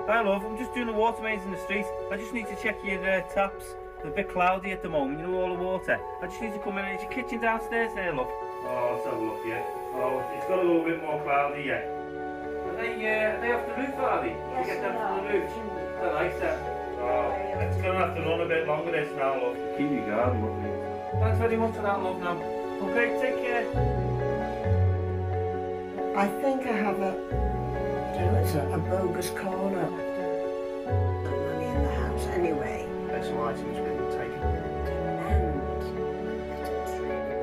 Hi love, I'm just doing the water mains in the street. I just need to check your taps. They're a bit cloudy at the moment, you know, all the water. I just need to come in. Is your kitchen downstairs there, love? Oh, let's have a look, yeah. Oh, it's got a little bit more cloudy, yeah. Are they off the roof, are they? Yes, you get them from the roof? Yeah. I like that. Oh, it's going to have to run a bit longer this now, love. Keep your garden, love. Thanks very much for that, love, now. Okay, take care. I think I have a bogus corner. No money in the house anyway. There's some items been taken. And it's really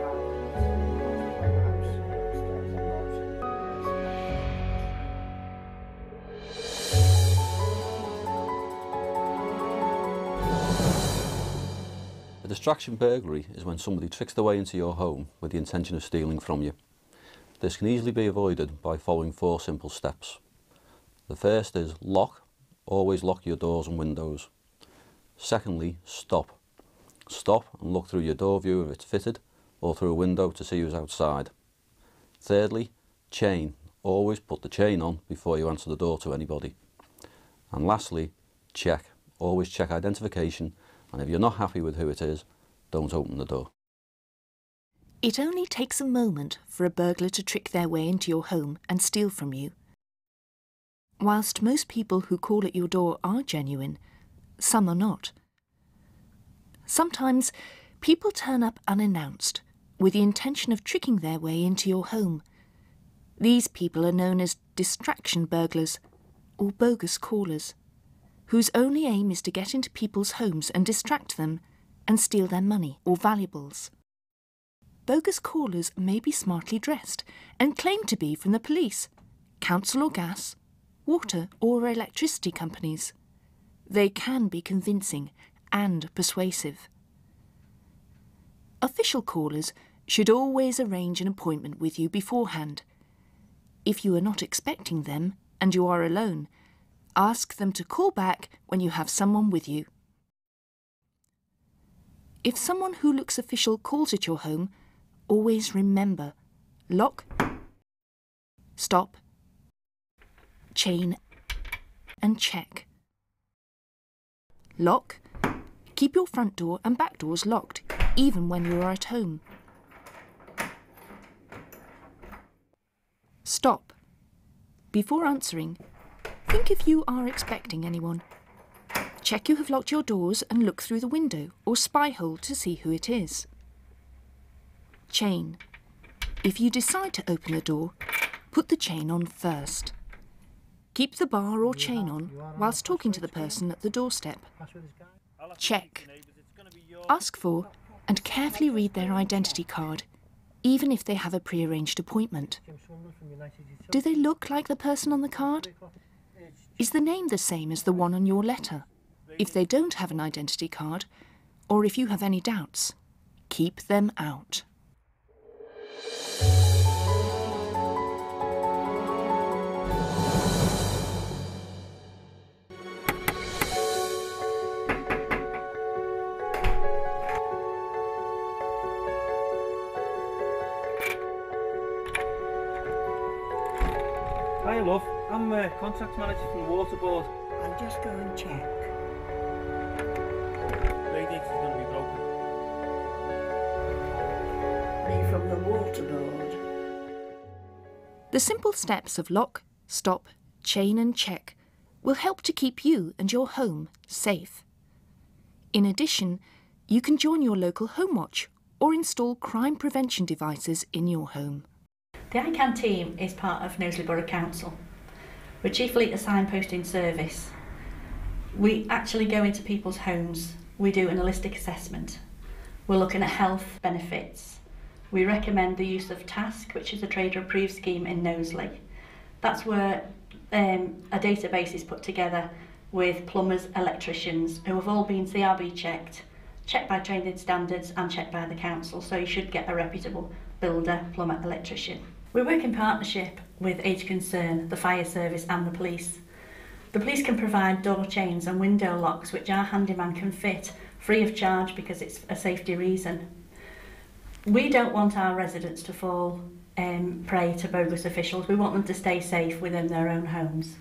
A distraction burglary is when somebody tricks their way into your home with the intention of stealing from you. This can easily be avoided by following 4 simple steps. The first is lock. Always lock your doors and windows. Secondly, stop. Stop and look through your door view if it's fitted, or through a window to see who's outside. Thirdly, chain. Always put the chain on before you answer the door to anybody. And lastly, check. Always check identification, and if you're not happy with who it is, don't open the door. It only takes a moment for a burglar to trick their way into your home and steal from you. Whilst most people who call at your door are genuine, some are not. Sometimes people turn up unannounced with the intention of tricking their way into your home. These people are known as distraction burglars or bogus callers, whose only aim is to get into people's homes and distract them and steal their money or valuables. Bogus callers may be smartly dressed and claim to be from the police, council or gas, water or electricity companies. They can be convincing and persuasive. Official callers should always arrange an appointment with you beforehand. If you are not expecting them and you are alone, ask them to call back when you have someone with you. If someone who looks official calls at your home, always remember, lock, stop, chain and check. Lock. Keep your front door and back doors locked, even when you are at home. Stop. Before answering, think if you are expecting anyone. Check you have locked your doors and look through the window or spy hole to see who it is. Chain. If you decide to open the door, put the chain on first. Keep the bar or chain on whilst talking to the person at the doorstep. Check. Ask for and carefully read their identity card, even if they have a pre-arranged appointment. Do they look like the person on the card? Is the name the same as the one on your letter? If they don't have an identity card, or if you have any doubts, keep them out. Hi love, I'm contract manager from the water board. I'll just go and check. Radiator's going to be broken. Me from the water board. The simple steps of lock, stop, chain and check will help to keep you and your home safe. In addition, you can join your local home watch or install crime prevention devices in your home. The ICANN team is part of Knowsley Borough Council. We're chiefly a signposting service. We actually go into people's homes. We do an holistic assessment. We're looking at health benefits. We recommend the use of TASK, which is a trader approved scheme in Knowsley. That's where a database is put together with plumbers, electricians who have all been CRB checked by training standards and checked by the council, so you should get a reputable builder, plumber, electrician. We work in partnership with Age Concern, the fire service and the police. The police can provide door chains and window locks which our handyman can fit free of charge because it's a safety reason. We don't want our residents to fall prey to bogus officials. We want them to stay safe within their own homes.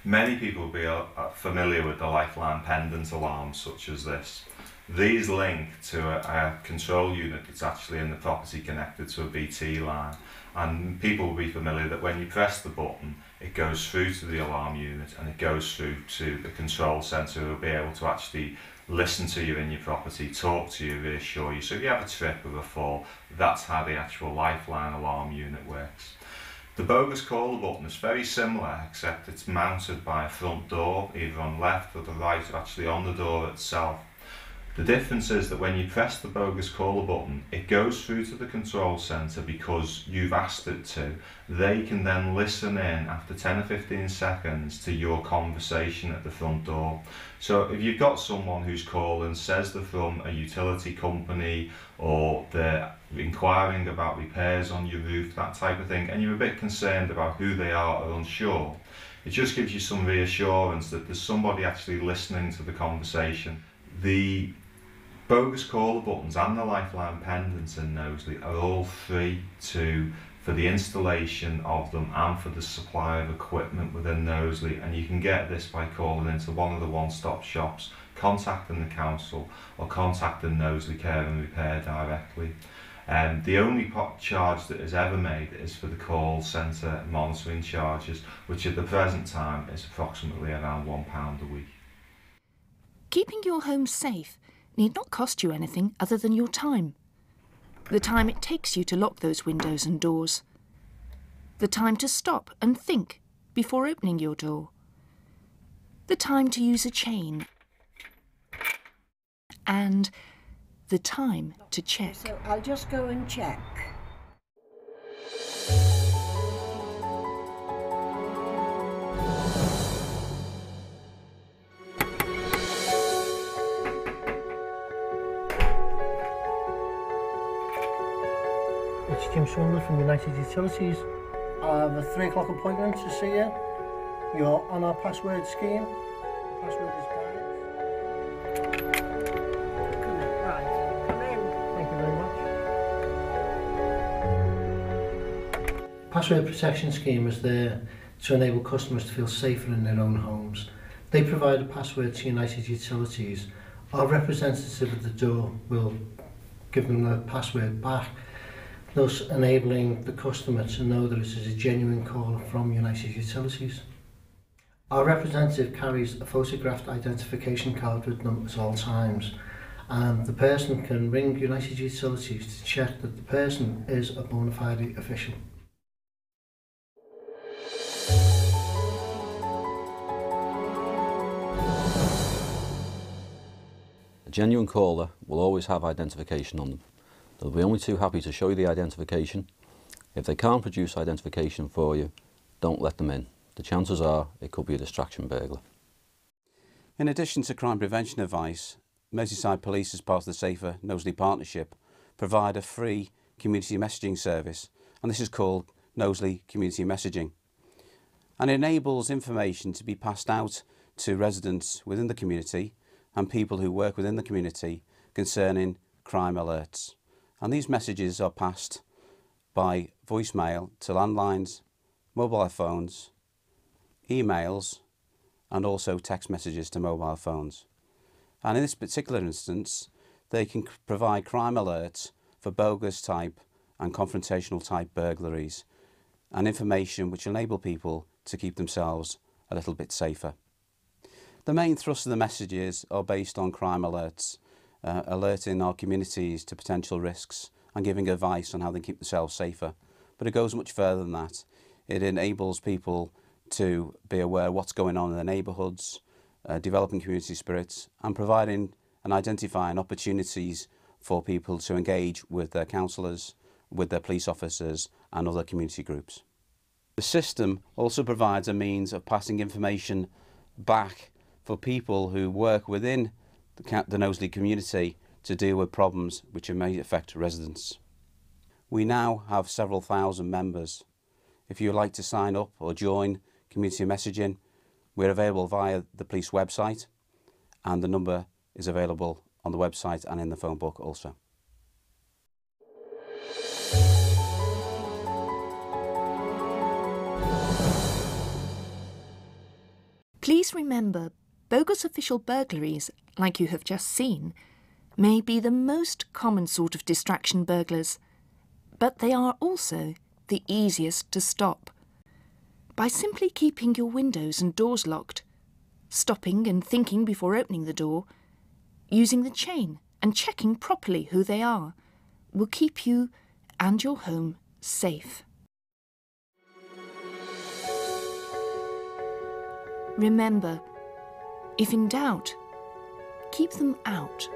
Many people will be familiar with the lifeline pendant alarms such as this. These link to a control unit that's actually in the property connected to a BT line, and people will be familiar that when you press the button it goes through to the alarm unit and it goes through to the control centre who will be able to actually listen to you in your property, talk to you, reassure you. So if you have a trip or a fall, that's how the actual lifeline alarm unit works. The bogus caller button is very similar, except it's mounted by a front door, either on the left or the right, or actually on the door itself. The difference is that when you press the bogus caller button, it goes through to the control centre because you've asked it to. They can then listen in after 10 or 15 seconds to your conversation at the front door. So if you've got someone who's calling, says they're from a utility company or they're inquiring about repairs on your roof, that type of thing, and you're a bit concerned about who they are or unsure, it just gives you some reassurance that there's somebody actually listening to the conversation. The bogus caller buttons and the lifeline pendants in Knowsley are all free for the installation of them and for the supply of equipment within Knowsley, and you can get this by calling into one of the one-stop shops, contacting the council or contacting Knowsley Care and Repair directly. The only charge that is ever made is for the call centre monitoring charges, which at the present time is approximately around £1 a week. Keeping your home safe need not cost you anything other than your time. The time it takes you to lock those windows and doors. The time to stop and think before opening your door. The time to use a chain. And the time to check. So I'll just go and check. It's Jim Saunders from United Utilities. I have a 3 o'clock appointment to see you. You're on our password scheme. Password is guided. Right, come in. Thank you very much. Password protection scheme is there to enable customers to feel safer in their own homes. They provide a password to United Utilities. Our representative at the door will give them the password back, thus enabling the customer to know that it is a genuine call from United Utilities. Our representative carries a photographed identification card with them at all times, and the person can ring United Utilities to check that the person is a bona fide official. A genuine caller will always have identification on them. They'll be only too happy to show you the identification. If they can't produce identification for you, don't let them in. The chances are it could be a distraction burglar. In addition to crime prevention advice, Merseyside Police, as part of the Safer Knowsley Partnership, provide a free community messaging service, and this is called Knowsley Community Messaging. And it enables information to be passed out to residents within the community and people who work within the community concerning crime alerts. And these messages are passed by voicemail to landlines, mobile phones, emails, and also text messages to mobile phones. And in this particular instance, they can provide crime alerts for bogus type and confrontational type burglaries, and information which enable people to keep themselves a little bit safer. The main thrust of the messages are based on crime alerts, alerting our communities to potential risks and giving advice on how they keep themselves safer. But it goes much further than that. It enables people to be aware of what's going on in their neighbourhoods, developing community spirits, and providing and identifying opportunities for people to engage with their counsellors, with their police officers and other community groups. The system also provides a means of passing information back for people who work within the Knowsley community to deal with problems which may affect residents. We now have several thousand members. If you'd like to sign up or join community messaging, we're available via the police website, and the number is available on the website and in the phone book also. Please remember, bogus official burglaries, like you have just seen, may be the most common sort of distraction burglars, but they are also the easiest to stop. By simply keeping your windows and doors locked, stopping and thinking before opening the door, using the chain and checking properly who they are, will keep you and your home safe. Remember, if in doubt, keep them out.